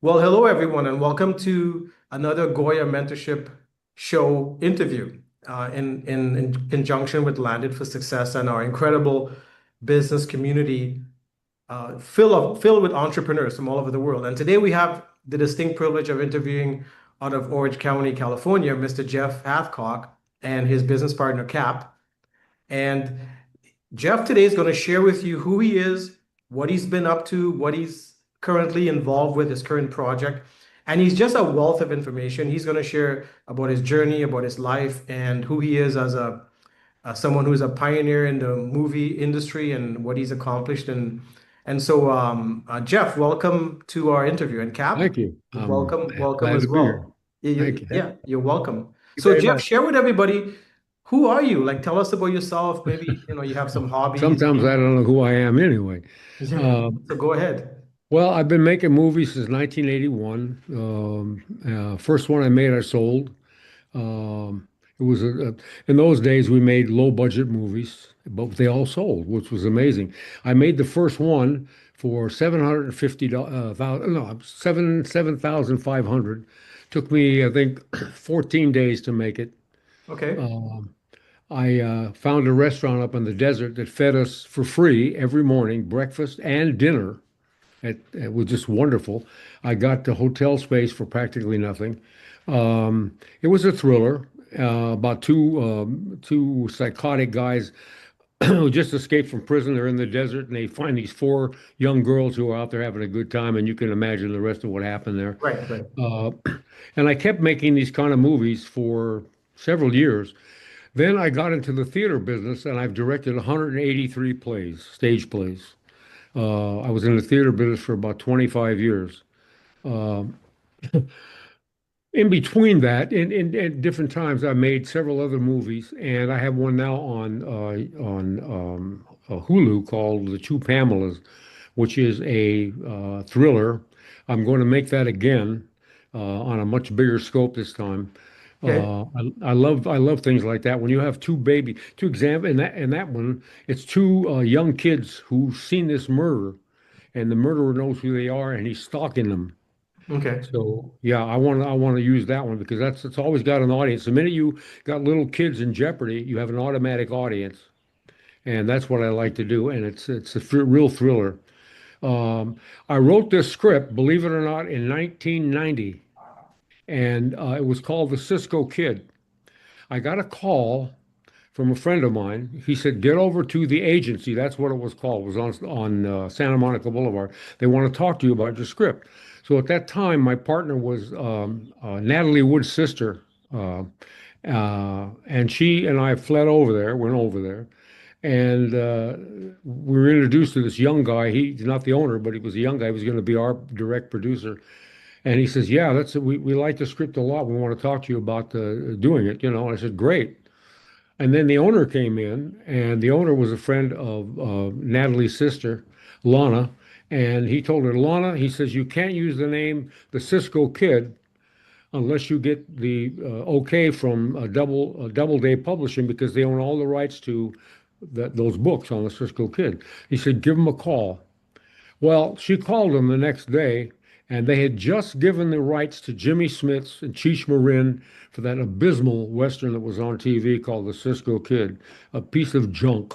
Well, hello everyone, and welcome to another Goya Mentorship Show interview in conjunction with Landed for Success and our incredible business community filled with entrepreneurs from all over the world. And today we have the distinct privilege of interviewing out of Orange County, California, Mr. Jeff Hatchock and his business partner Cap. And Jeff today is going to share with you who he is, what he's been up to, what he's currently involved with, his current project. And he's just a wealth of information. He's going to share about his journey, about his life, and who he is as a someone who's a pioneer in the movie industry and what he's accomplished. And so, Jeff, welcome to our interview. And Cap, Thank you. welcome Glad as to be here. well. Yeah, Thank you. Thank yeah, you're welcome. you So, very Jeff, much. share with everybody, who are you? Like, tell us about yourself. Maybe, you have some hobbies. Sometimes I don't know who I am anyway. Yeah. Uh, So go ahead. well, I've been making movies since 1981. First one I made, I sold. It was in those days we made low budget movies, but they all sold, which was amazing. I made the first one for 750,000, no, 7,500. Took me, I think, 14 days to make it. Okay. Um, I found a restaurant up in the desert that fed us for free every morning, breakfast and dinner. It was just wonderful. I got the hotel space for practically nothing. It was a thriller about two psychotic guys who just escaped from prison. They're in the desert and they find these four young girls who are out there having a good time, and you can imagine the rest of what happened there. Right, right. Uh, and I kept making these kind of movies for several years. Then I got into the theater business and I've directed 183 plays, stage plays. I was in the theater business for about 25 years. Um, in between that, in different times, I made several other movies, and I have one now on Hulu called The Two Pamelas, which is a thriller. I'm going to make that again on a much bigger scope this time. Okay. I love things like that. When you have two exam in that one, it's two young kids who've seen this murder, and the murderer knows who they are, and he's stalking them. Okay. So yeah, I want to use that one because it's always got an audience. The minute you got little kids in jeopardy, you have an automatic audience, and that's what I like to do. And it's a real thriller. Um, I wrote this script, believe it or not, in 1990, and it was called The Cisco Kid. I got a call from a friend of mine. He said, "Get over to the agency." That's what it was called. It was on Santa Monica Boulevard. They want to talk to you about your script. So at that time, my partner was Natalie Wood's sister, and she and I fled over there, went over there, and we were introduced to this young guy. He's not the owner, but he was a young guy. He was going to be our direct producer. And he says, "Yeah, we like the script a lot. We want to talk to you about doing it." And I said, "Great." And then the owner came in, and the owner was a friend of Natalie's sister, Lana. And he told her, "Lana," he says, "you can't use the name the Cisco Kid unless you get the okay from Doubleday Publishing because they own all the rights to those books on the Cisco Kid." He said, "Give him a call." Well, she called him the next day, and they had just given the rights to Jimmy Smits and Cheech Marin for that abysmal Western that was on TV called The Cisco Kid, a piece of junk.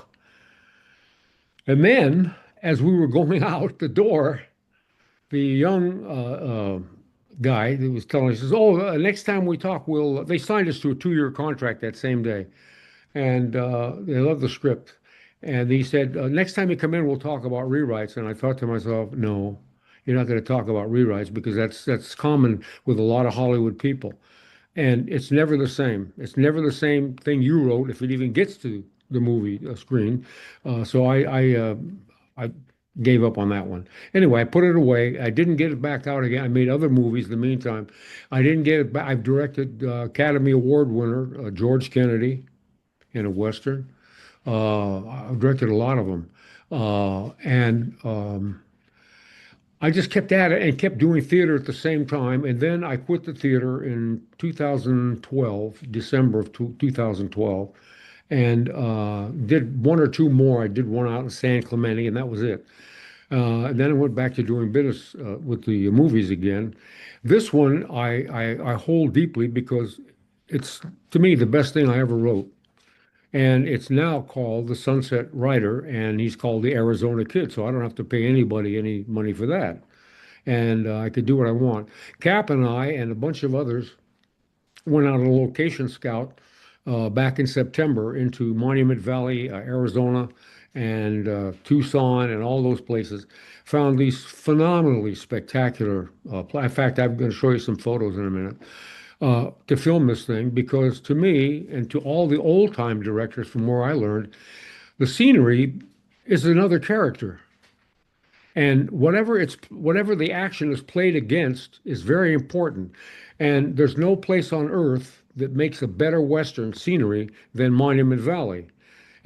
And then, as we were going out the door, the young guy that was telling us, he says, "Oh, next time we talk, they signed us to a 2-year contract that same day. And they loved the script. And he said, "Next time you come in, we'll talk about rewrites." And I thought to myself, no, you're not going to talk about rewrites because that's common with a lot of Hollywood people. And it's never the same. It's never the same thing you wrote if it even gets to the movie screen. So I gave up on that one. Anyway, I put it away. I didn't get it back out again. I made other movies in the meantime. I didn't get it back. I've directed Academy Award winner George Kennedy in a Western. I've directed a lot of them. And I just kept at it and kept doing theater at the same time. And then I quit the theater in 2012, December of 2012, and did one or two more. I did one out in San Clemente, and that was it. And then I went back to doing business with the movies again. This one I hold deeply because it's, to me, the best thing I ever wrote. And it's now called The Sunset Rider, and he's called the Arizona Kid, so I don't have to pay anybody any money for that. And I could do what I want. Cap and I and a bunch of others went on a location scout back in September into Monument Valley, Arizona, and Tucson, and all those places. Found these phenomenally spectacular. In fact, I'm going to show you some photos in a minute to film this thing because to me and to all the old time directors from where I learned, the scenery is another character. And whatever the action is played against is very important. And there's no place on earth that makes a better Western scenery than Monument Valley.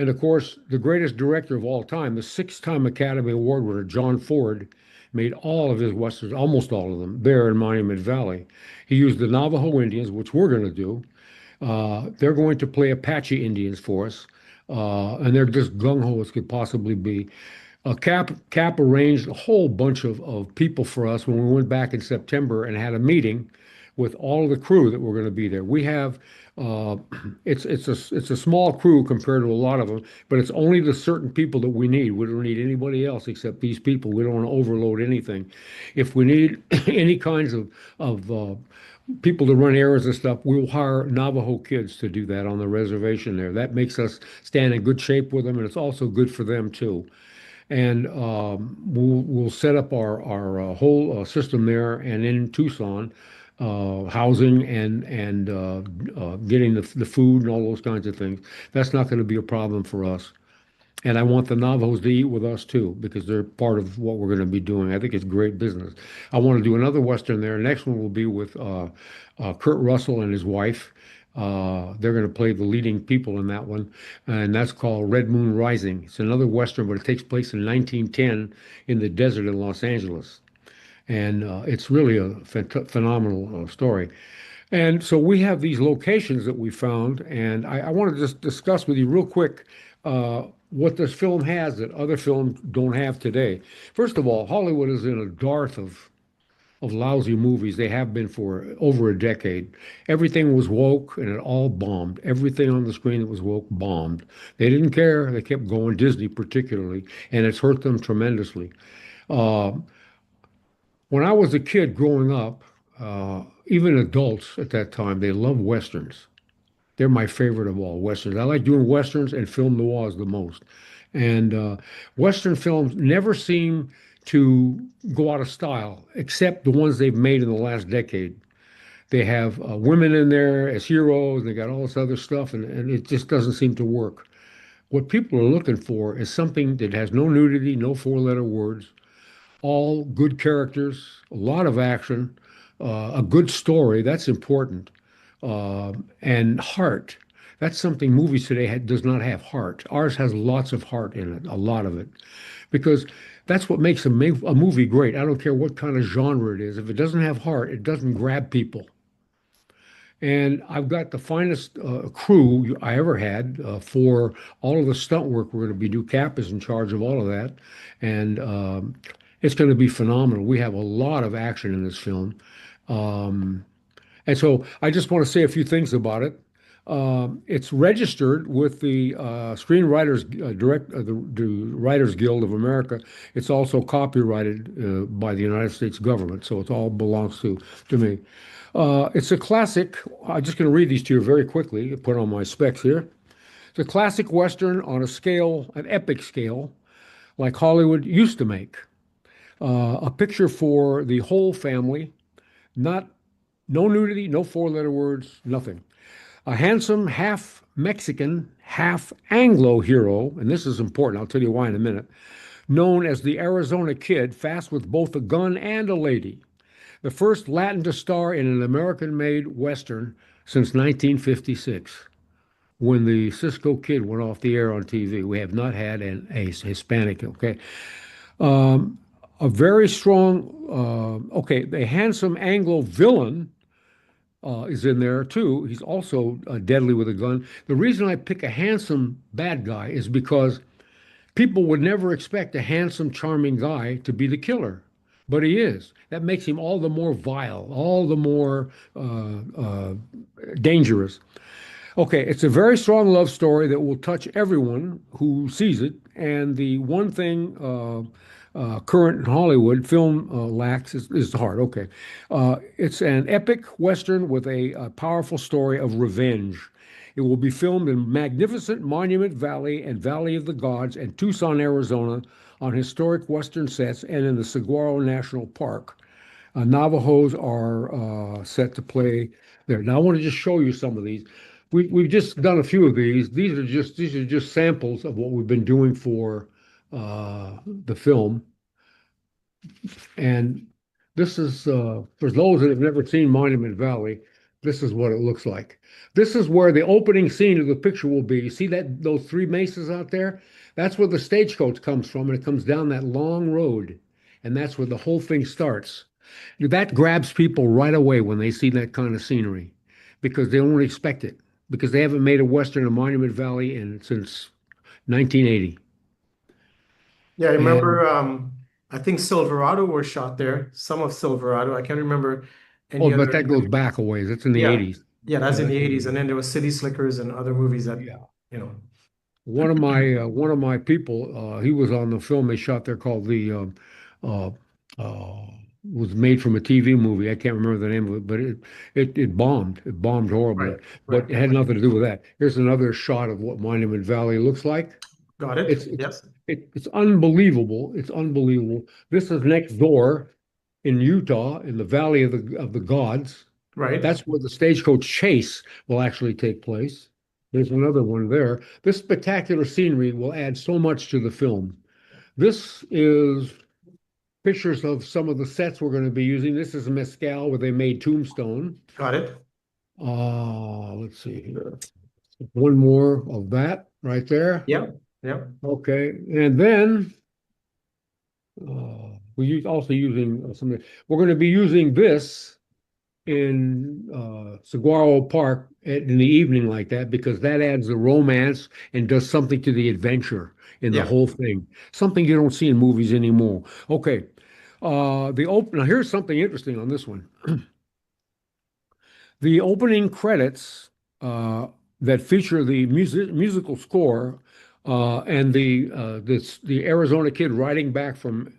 And of course, the greatest director of all time, the six-time Academy Award winner, John Ford, made all of his Westerns, almost all of them, there in Monument Valley. He used the Navajo Indians, which we're going to do. They're going to play Apache Indians for us, and they're just gung-ho as could possibly be. Cap arranged a whole bunch of people for us when we went back in September and had a meeting with all of the crew that were going to be there. We have uh, it's a small crew compared to a lot of them, but it's only the certain people that we need. We don't need anybody else except these people. We don't want to overload anything. If we need any kinds of people to run errands and stuff, we'll hire Navajo kids to do that on the reservation there. That makes us stand in good shape with them, and it's also good for them too. And we'll set up our whole system there and in Tucson, housing and getting the food and all those kinds of things. That's not going to be a problem for us. And I want the Navajos to eat with us too, because they're part of what we're going to be doing. I think it's great business. I want to do another Western there. Next one will be with Kurt Russell and his wife. They're going to play the leading people in that one, and that's called Red Moon Rising. It's another Western, but it takes place in 1910 in the desert in Los Angeles. And it's really a phenomenal story. And so we have these locations that we found, and I want to just discuss with you real quick what this film has that other films don't have today. First of all, Hollywood is in a dearth of lousy movies. They have been for over a decade. Everything was woke and it all bombed. Everything on the screen that was woke bombed. They didn't care. They kept going, Disney particularly, and it's hurt them tremendously. Uh, when I was a kid growing up, even adults at that time, they love Westerns. They're my favorite of all Westerns. I like doing Westerns and film noirs the most. And Western films never seem to go out of style, except the ones they've made in the last decade. They have women in there as heroes, they got all this other stuff, and it just doesn't seem to work. What people are looking for is something that has no nudity, no four-letter words, all good characters, a lot of action, a good story. That's important. And heart. That's something movies today does not have heart. Ours has lots of heart in it, a lot of it, because that's what makes a movie great. I don't care what kind of genre it is. If it doesn't have heart, it doesn't grab people. And I've got the finest crew I ever had for all of the stunt work we're going to be doing. Cap is in charge of all of that, and it's going to be phenomenal. We have a lot of action in this film. Um, and so I just want to say a few things about it. It's registered with the Screenwriters the Writers Guild of America. It's also copyrighted by the United States government, so it all belongs to me. It's a classic. I'm just going to read these to you very quickly. Put on my specs here. It's a classic Western on a scale, an epic scale, like Hollywood used to make. A picture for the whole family, not no nudity, no four-letter words, nothing. A handsome, half Mexican, half Anglo hero, and this is important, I'll tell you why in a minute, known as the Arizona Kid, fast with both a gun and a lady. The first Latin to star in an American-made Western since 1956, when the Cisco Kid went off the air on TV. We have not had a Hispanic, okay? Um, a very strong, okay, a handsome Anglo villain is in there too. He's also deadly with a gun. The reason I pick a handsome bad guy is because People would never expect a handsome, charming guy to be the killer, but he is. That makes him all the more vile, all the more dangerous. Okay, it's a very strong love story that will touch everyone who sees it. And the one thing current Hollywood film lacks is the heart. Okay, it's an epic Western with a powerful story of revenge. It will be filmed in magnificent Monument Valley and Valley of the Gods and Tucson, Arizona, on historic Western sets and in the Saguaro National Park. Navajos are set to play there. Now, I want to just show you some of these. We've just done a few of these. These are just samples of what we've been doing for the film. And this is for those that have never seen Monument Valley, this is what it looks like. This is where the opening scene of the picture will be. You see that those three mesas out there? That's where the stagecoach comes from, and it comes down that long road, and that's where the whole thing starts. That grabs people right away when they see that kind of scenery because they don't expect it because they haven't made a Western in Monument Valley since 1980. Yeah, I And remember. I think Silverado was shot there. Some of Silverado. I can't remember oh, any but other. that goes back a ways. It's in the Yeah, 80s. yeah, that's Yeah, in the that's in the 80s. And 80s. then there was City Slickers and other movies that, Yeah. you know. One of my people, he was on the film they shot there called the uh, uh, was made from a TV movie. I can't remember the name of it, but it bombed. It bombed horribly, Right, right. but it had nothing to do with that. Here's another shot of what Monument Valley looks like. Got it. It's it's Yes. it's unbelievable. It's unbelievable. This is next door in Utah, in the Valley of the Gods. Right. That's where the stagecoach chase will actually take place. There's another one there. This spectacular scenery will add so much to the film. This is pictures of some of the sets we're going to be using. This is Mescal where they made Tombstone. Got it. Let's see here. One more of that right there. Yeah. Yeah. Okay. And then we're also using something. We're going to be using this in Saguaro Park in the evening like that because that adds the romance and does something to the adventure in the Yeah. whole thing. Something you don't see in movies anymore. Okay. Now here's something interesting on this one. The opening credits that feature the musical score and the Arizona kid riding back from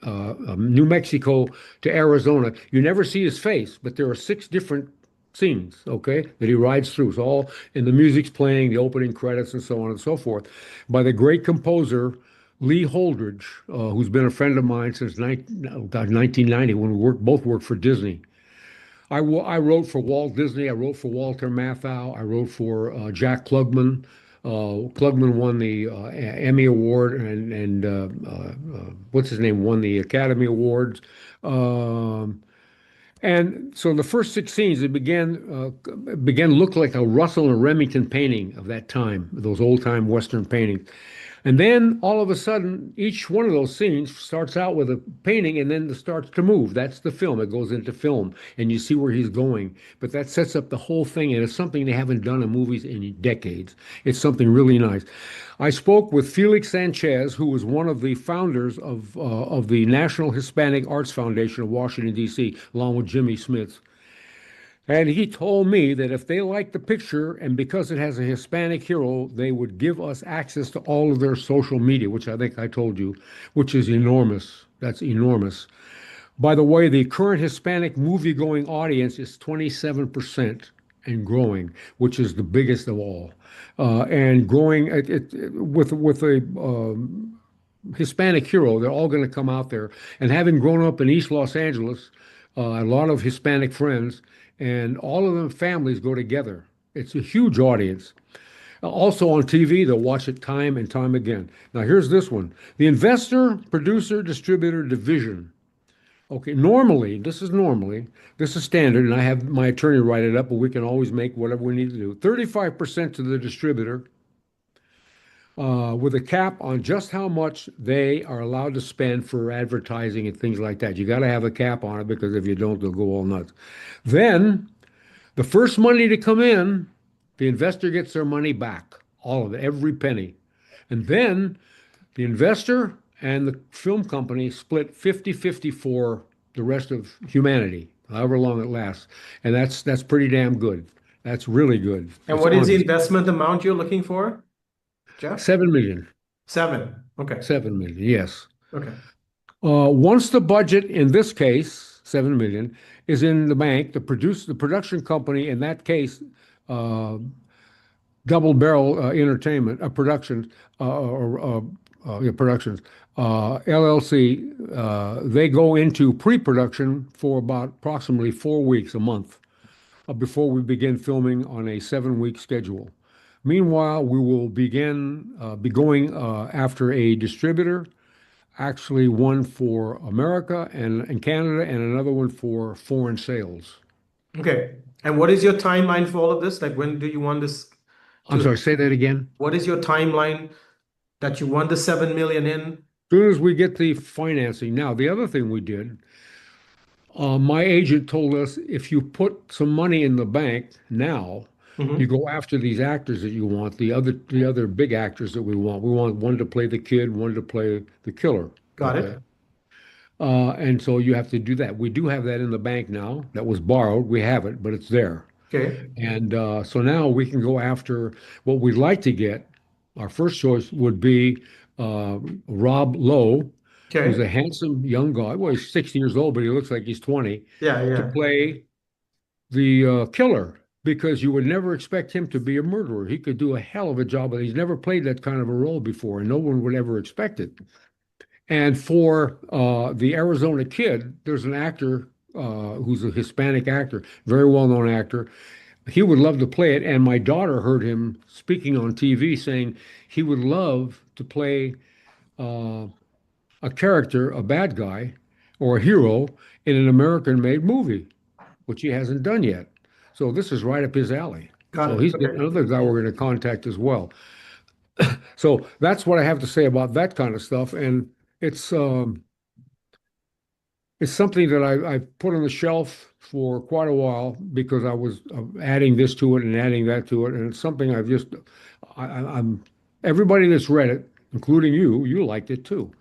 New Mexico to Arizona. You never see his face, but there are six different scenes, okay, that he rides through. So all and the music's playing, the opening credits, and so on and so forth, by the great composer Lee Holdridge, who's been a friend of mine since 1990 when both worked for Disney. I wrote for Walt Disney. I wrote for Walter Matthau. I wrote for Jack Klugman. Klugman won the Emmy Award, and what's his name won the Academy Awards. And so the first six scenes it began to look like a Russell and Remington painting of that time, those old time Western paintings. And then all of a sudden, each one of those scenes starts out with a painting and then it starts to move. That's the film. It goes into film and you see where he's going. But that sets up the whole thing. And it's something they haven't done in movies in decades. It's something really nice. I spoke with Felix Sanchez, who was one of the founders of the National Hispanic Arts Foundation of Washington, D.C., along with Jimmy Smith. And he told me that if they liked the picture and because it has a Hispanic hero, they would give us access to all of their social media, which I think I told you, which is enormous. That's enormous. By the way, the current Hispanic movie-going audience is 27% and growing, which is the biggest of all. And growing with a Hispanic hero, they're all going to come out there. And having grown up in East Los Angeles, a lot of Hispanic friends, and all of them families go together. It's a huge audience. Also on TV, they'll watch it time and time again. Now, here's this one. The investor, producer, distributor division. Okay, this is standard, and I have my attorney write it up, but we can always make whatever we need to do. 35% to the distributor, with a cap on just how much they are allowed to spend for advertising and things like that. You got to have a cap on it because if you don't, they'll go all nuts. Then the first money to come in, the investor gets their money back, all of it, every penny. And then The investor and the film company split 50-50 for the rest of humanity, however long it lasts. And that's pretty damn good. That's really good. And It's what is the honest. investment amount you're looking for, Jeff? 7 million. Seven. Okay. 7 million, yes. Okay. Once the budget, in this case, 7 million, is in the bank, the production company in that case, uh, Double Barrel Entertainment, Productions, yeah, Productions, LLC, they go into pre-production for about approximately 4 weeks, a month, before we begin filming on a 7 week schedule. Meanwhile, we will be going after a distributor, actually one for America and Canada, and another one for foreign sales. Okay. And what is your timeline for all of this? Like, when do you want this I'm to, sorry, say that again. what is your timeline that you want the 7 million in? Soon as we get the financing. Now, the other thing we did, my agent told us if you put some money in the bank now, you Hmm. go after these actors that you want, the other big actors that we want. We want one to play the kid, one to play the killer. Got Okay. it. And so you have to do that. We do have that in the bank now. That was borrowed. We have it, but it's there. Okay. And so now we can go after what we'd like to get. Our first choice would be uh, Rob Lowe, who's Okay. a handsome young guy. Well, he's 60 years old, but he looks like he's 20, Yeah, to yeah. play the killer, because you would never expect him to be a murderer. He could do a hell of a job, but he's never played that kind of a role before, and no one would ever expect it. And for the Arizona Kid, there's an actor who's a Hispanic actor, very well-known actor. He would love to play it, and my daughter heard him speaking on TV saying he would love to play uh, a character, a bad guy, or a hero in an American-made movie, which he hasn't done yet. So this is right up his alley. Got So it. he's Okay. another guy we're going to contact as well. So that's what I have to say about that kind of stuff, and it's um, it's something that I put on the shelf for quite a while because I was adding this to it and adding that to it, and it's something I'm everybody that's read it, including you liked it too,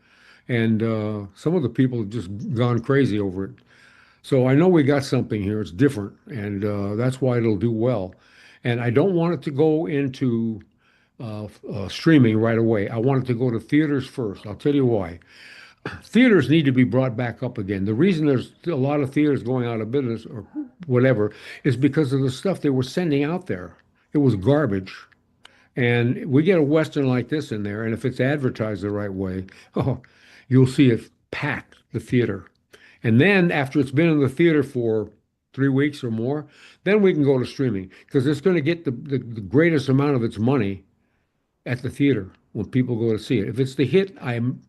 and some of the people have just gone crazy over it. So I know we got something here. It's different, and that's why it'll do well. And I don't want it to go into streaming right away. I want it to go to theaters first. I'll tell you why. Theaters need to be brought back up again. The reason there's a lot of theaters going out of business or whatever is because of the stuff they were sending out there. It was garbage. And we get a Western like this in there, and if it's advertised the right way, oh, you'll see it pack the theater. And then after it's been in the theater for 3 weeks or more, then we can go to streaming because it's going to get the greatest amount of its money at the theater when people go to see it. If it's the hit, I'm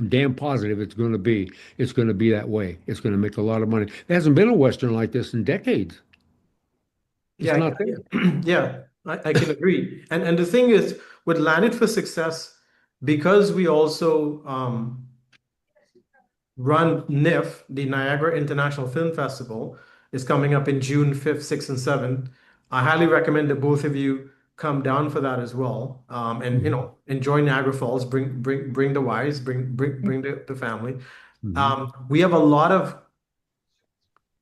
damn positive it's going to be that way. It's going to make a lot of money. There hasn't been a Western like this in decades. It's Yeah, not there. yeah, yeah. I can agree. And the thing is, with Landed for Success, because we also run NIF, the Niagara International Film Festival, is coming up in June 5th, 6th, and 7th. I highly recommend that both of you come down for that as well. And Mhm. enjoy Niagara Falls, bring the wives, bring the family. Mhm. We have a lot of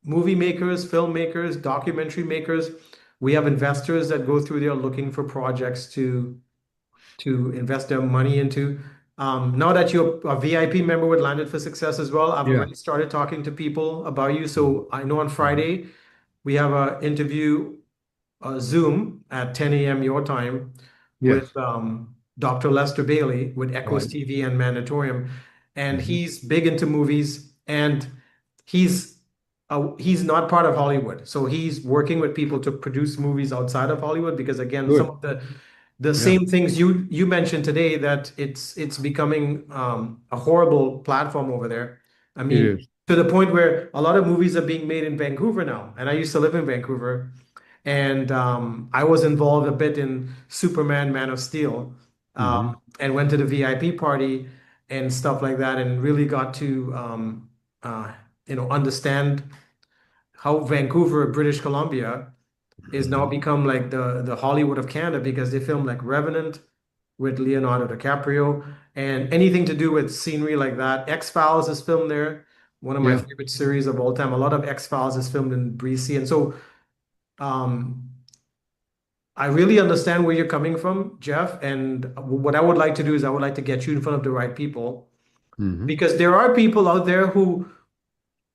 movie makers, filmmakers, documentary makers. We have investors that go through there looking for projects to invest their money into. Now that you're a VIP member with Landed for Success as well, I've Yeah. already started talking to people about you. Mhm. So I know on Mhm. Friday we have an interview, Zoom at 10 a.m. your time with Yes. Dr. Lester Bailey with Echoes Right. TV and Mandatorium. And Mhm. he's big into movies and he's he's not part of Hollywood. So he's working with people to produce movies outside of Hollywood because again, some Good. of the Yeah. same things you mentioned today that it's becoming a horrible platform over there. I It mean, is. to the point where a lot of movies are being made in Vancouver now, and I used to live in Vancouver, and I was involved a bit in Superman, Man of Steel, Hmm. and went to the VIP party and stuff like that, and really got to uh, understand how Vancouver, British Columbia, is now Hmm. become like the Hollywood of Canada because they film like Revenant. with Leonardo DiCaprio, and anything to do with scenery like that. X-Files is filmed there, one of my Yeah. favorite series of all time. A lot of X-Files is filmed in Breezy, and so um, I really understand where you're coming from, Jeff. And what I would like to do is I would like to get you in front of the right people Hmm. because there are people out there who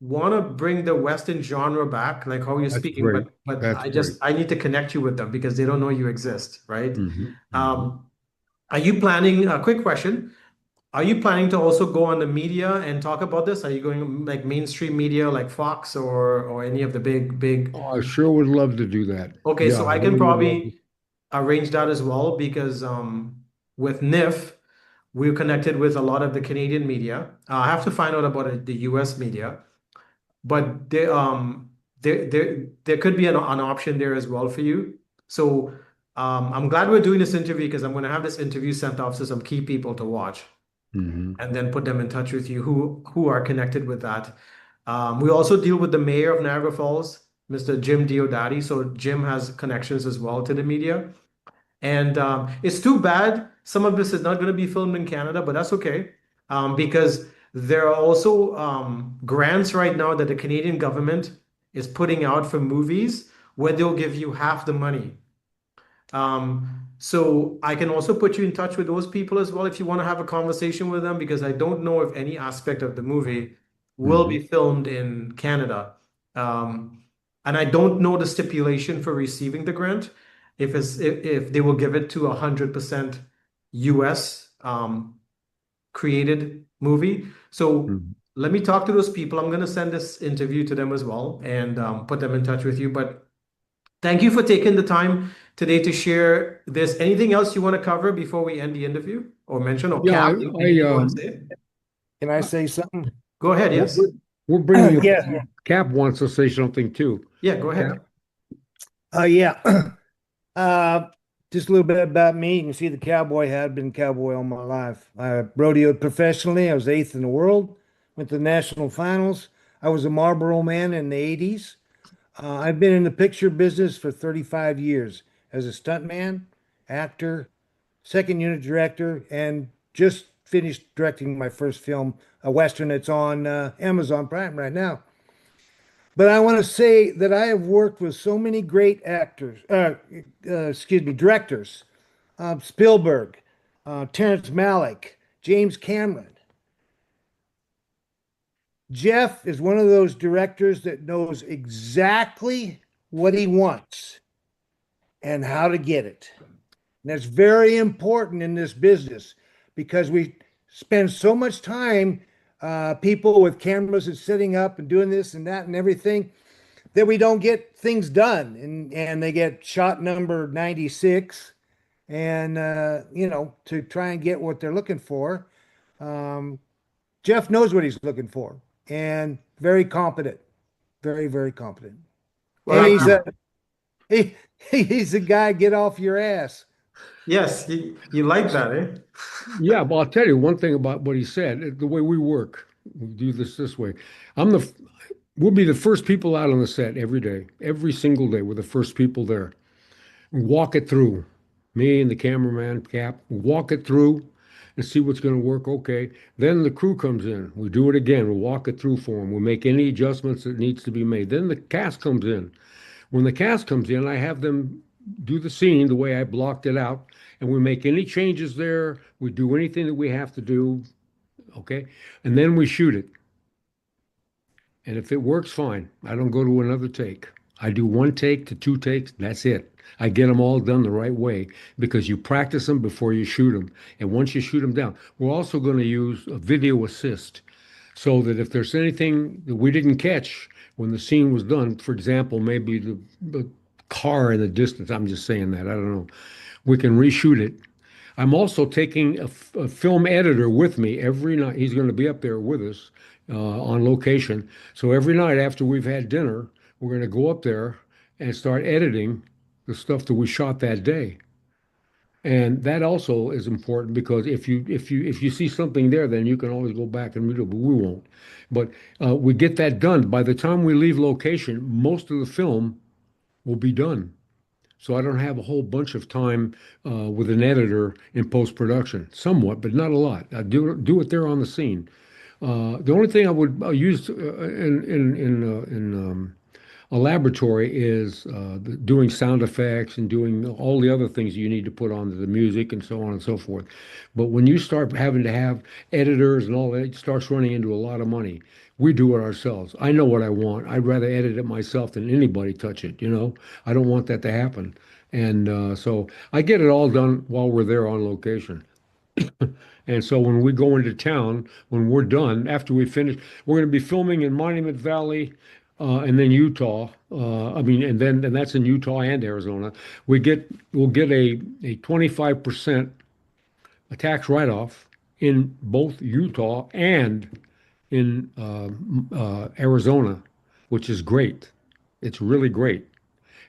want to bring the Western genre back, like how you're That's speaking, great. but That's great. I need to connect you with them because they don't know you exist, right? Hmm. Hmm. Um, are you planning, a quick question, are you planning to also go on the media and talk about this? Are you going like mainstream media like Fox or any of the big? Oh, I sure would love to do that. Okay, Yeah, so I I can really would love to. probably arrange that as well because with NIF, we're connected with a lot of the Canadian media. I have to find out about the US media, but there could be an option there as well for you. So I'm glad we're doing this interview because I'm going to have this interview sent off to some key people to watch Hmm. and then put them in touch with you who are connected with that. We also deal with the mayor of Niagara Falls, Mr. Jim Diodati. So Jim has connections as well to the media. And it's too bad some of this is not going to be filmed in Canada, but that's okay because there are also grants right now that the Canadian government is putting out for movies where they'll give you half the money. So I can also put you in touch with those people as well if you want to have a conversation with them because I don't know if any aspect of the movie will Hmm. be filmed in Canada. Um, and I don't know the stipulation for receiving the grant, if they will give it to 100% US created movie. So Hmm. let me talk to those people. I'm going to send this interview to them as well and put them in touch with you. But thank you for taking the time today to share this. Anything else you want to cover before we end the interview or mention or Yeah, Cap? I Anything you want to say? Can I say something? Go ahead. we're, Yes. we're bringing a Yeah. Cap wants to say something too. Yeah, go Cap. ahead. Yeah. Uh, just a little bit about me. You can see the cowboy hat. I've been a cowboy all my life. I rodeoed professionally. I was eighth in the world. Went to the national finals. I was a Marlboro man in the 80s. I've been in the picture business for 35 years as a stuntman, actor, second unit director, and just finished directing my first film, a Western that's on Amazon Prime right now. But I want to say that I have worked with so many great actors, directors, Spielberg, Terrence Malick, James Cameron. Jeff is one of those directors that knows exactly what he wants and how to get it. And that's very important in this business because we spend so much time, people with cameras and sitting up and doing this and that and everything, that we don't get things done and they get shot number 96 and to try and get what they're looking for. um, Jeff knows what he's looking for and very competent, very very competent, Well, and I he's a he, he's a guy get off your ass. yes, you like that, eh? Yeah, but I'll tell you one thing about what he said. The way we work, we do this way. I'm the We'll be the first people out on the set every day, every single day. We're the first people there. We walk it through. Me and the cameraman, Cap, we walk it through and see what's going to work. Okay. Then the crew comes in. We do it again. We walk it through for them. We make any adjustments that needs to be made. Then the cast comes in. When the cast comes in, I have them do the scene the way I blocked it out, and we make any changes there. We do anything that we have to do. Okay. And then we shoot it. And if it works, fine. I don't go to another take. I do one take to two takes. That's it. I get them all done the right way because you practice them before you shoot them. And once you shoot them down, we're also going to use a video assist so that if there's anything that we didn't catch when the scene was done, for example, maybe the car in the distance, I'm just saying that, I don't know, we can reshoot it. I'm also taking a film editor with me every night. He's going to be up there with us on location. So every night after we've had dinner, we're going to go up there and start editing the stuff that we shot that day. And that also is important because if you see something there, then you can always go back and redo it, but we won't. But we get that done. By the time we leave location, most of the film will be done. so I don't have a whole bunch of time with an editor in post-production. Somewhat, but not a lot. I do it there on the scene. The only thing I would use in a laboratory is doing sound effects and doing all the other things you need to put on the music and so on and so forth. But when you start having to have editors and all that, it starts running into a lot of money. We do it ourselves. I know what I want. I'd rather edit it myself than anybody touch it, you know? I don't want that to happen. And so I get it all done while we're there on location. And so when we go into town, when we're done, after we finish, we're going to be filming in Monument Valley, and then Utah. And that's in Utah and Arizona. We'll get a 25% tax write-off in both Utah and in Arizona, which is great. It's really great.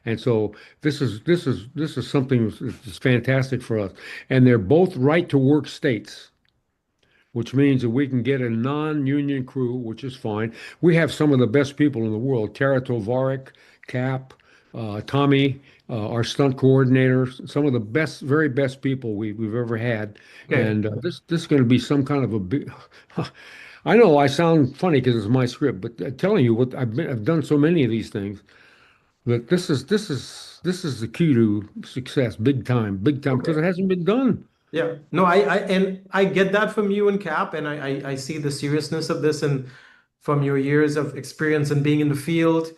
And so this is something that's fantastic for us. And they're both right to work states, which means that we can get a non-union crew, which is fine. We have some of the best people in the world: Tara Tovarek, Cap, Tommy, our stunt coordinator, some of the best, very best people we've ever had. Okay. And this is going to be some kind of a big. I know I sound funny because it's my script, but telling you what I've done so many of these things that this is the key to success, big time, because Okay. it hasn't been done. Yeah. No, I get that from you and Cap, and I see the seriousness of this and from your years of experience and being in the field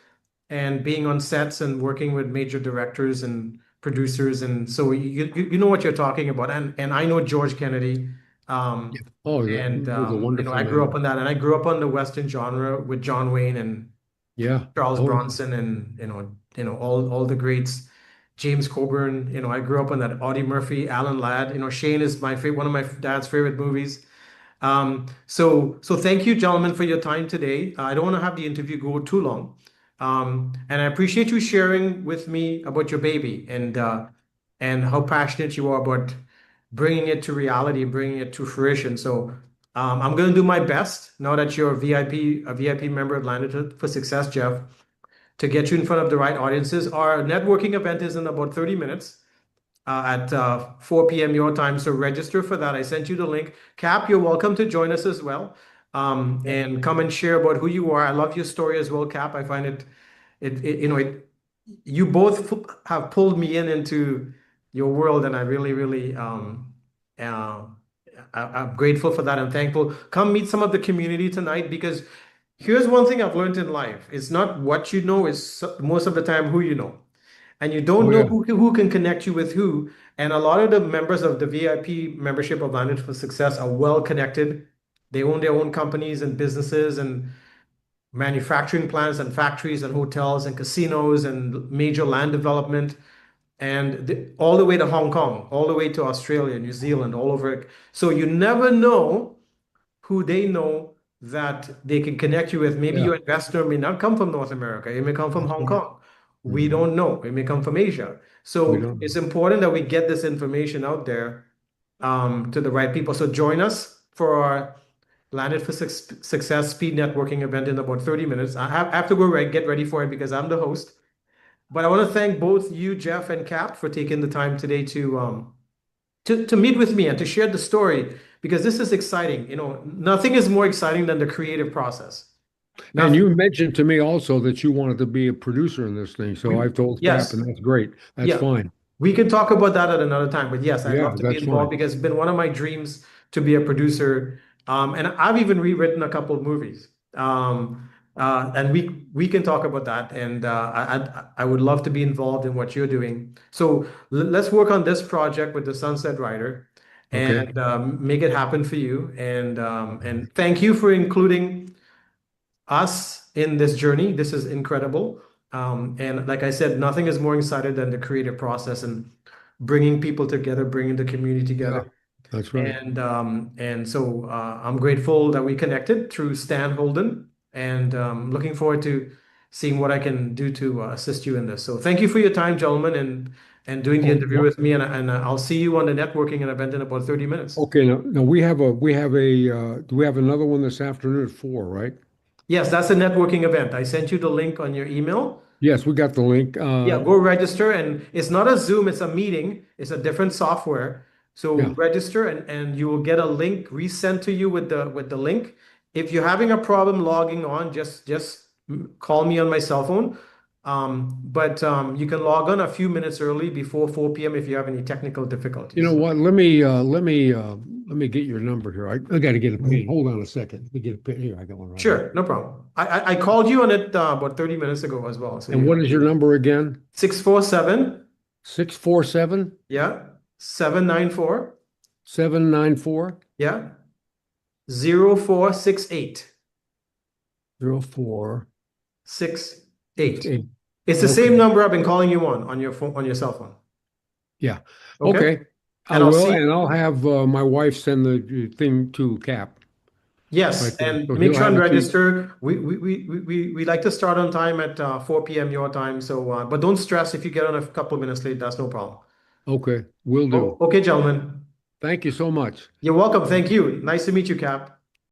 and being on sets and working with major directors and producers, and so you know what you're talking about. And I know George Kennedy. Yeah. Um, Oh, that and was a wonderful I grew up man. on that, and I grew up on the Western genre with John Wayne and Yeah. Charles Oh, yeah. Bronson and all the greats, James Coburn. I grew up on that. Audie Murphy, Alan Ladd. Shane is my favorite, one of my dad's favorite movies. So thank you, gentlemen, for your time today. I don't want to have the interview go too long. And I appreciate you sharing with me about your baby and how passionate you are about bringing it to reality and bringing it to fruition. So I'm going to do my best now that you're a VIP member of Landed for Success, Jeff, to get you in front of the right audiences. Our networking event is in about 30 minutes at 4 p.m. your time. So register for that. I sent you the link. Cap, you're welcome to join us as well, and come and share about who you are. I love your story as well, Cap. I find you both have pulled me into your world, and I really, really, uh, I'm grateful for that and thankful. Come meet some of the community tonight, because here's one thing I've learned in life. It's not what you know, it's most of the time who you know. And you don't Oh, know yeah. who can connect you with who. And a lot of the members of the VIP membership of Landed for Success are well connected. They own their own companies and businesses and manufacturing plants and factories and hotels and casinos and major land development, and all the way to Hong Kong, all the way to Australia, New Zealand, all over. So you never know who they know that they can connect you with. Maybe Yeah. your investor may not come from North America. It may come from That's Hong right. Kong. We Mhm. don't know. It may come from Asia. We So don't know. it's important that we get this information out there, to the right people. So join us for our Landed for Success speed networking event in about 30 minutes. I have to go get ready for it because I'm the host. But I want to thank both you, Jeff and Cap, for taking the time today to meet with me and to share the story, because this is exciting. Nothing is more exciting than the creative process. And Nothing. you mentioned to me also that you wanted to be a producer in this thing. So We, I've told Cap, and yes, that's great. That's yeah. fine. We can talk about that at another time. But yes, I'd Yeah, love to be that's involved fine. because it's been one of my dreams to be a producer. And I've even rewritten a couple of movies. And we can talk about that. And I would love to be involved in what you're doing. So let's work on this project with the Sunset Rider Okay. and make it happen for you. And thank you for including us in this journey. This is incredible. And like I said, nothing is more excited than the creative process and bringing people together, bringing the community Yeah, together. that's right. And so I'm grateful that we connected through Stan Holden, and looking forward to seeing what I can do to assist you in this. So thank you for your time, gentlemen, and doing the Oh, interview with me. And I'll see you on the networking event in about 30 minutes. okay. Now we have a do we have another one this afternoon at 4, right? Yes, that's a networking event. I sent you the link on your email. Yes, we got the link. Yeah, go register, and it's not a Zoom, it's a meeting. It's a different software. So Yeah. register, and you will get a link resent to you with the link. If you're having a problem logging on, just call me on my cell phone. But you can log on a few minutes early before 4 p.m. if you have any technical You difficulties. know what? Let me get your number here. I got to get a pen. Hold on a second. Let me get a pen here. I got one right here. Sure, no problem. I called you on it about 30 minutes ago as well. So And what is your number again? 647, 647 yeah, 794, 794 yeah, 0468. 0468. 68. It's the same Okay. number I've been calling you on your phone, on your cell phone. Yeah. Okay. Okay. I And I'll will, see. and I'll have my wife send the thing to Cap. Yes, Right there. and So make he'll sure have and it to you. register. We like to start on time at 4 p.m. your time. So, but don't stress if you get on a couple of minutes late. That's no problem. Okay, will Oh, do. okay, gentlemen. Thank you so much. You're welcome. Thank you. Nice to meet you, Cap.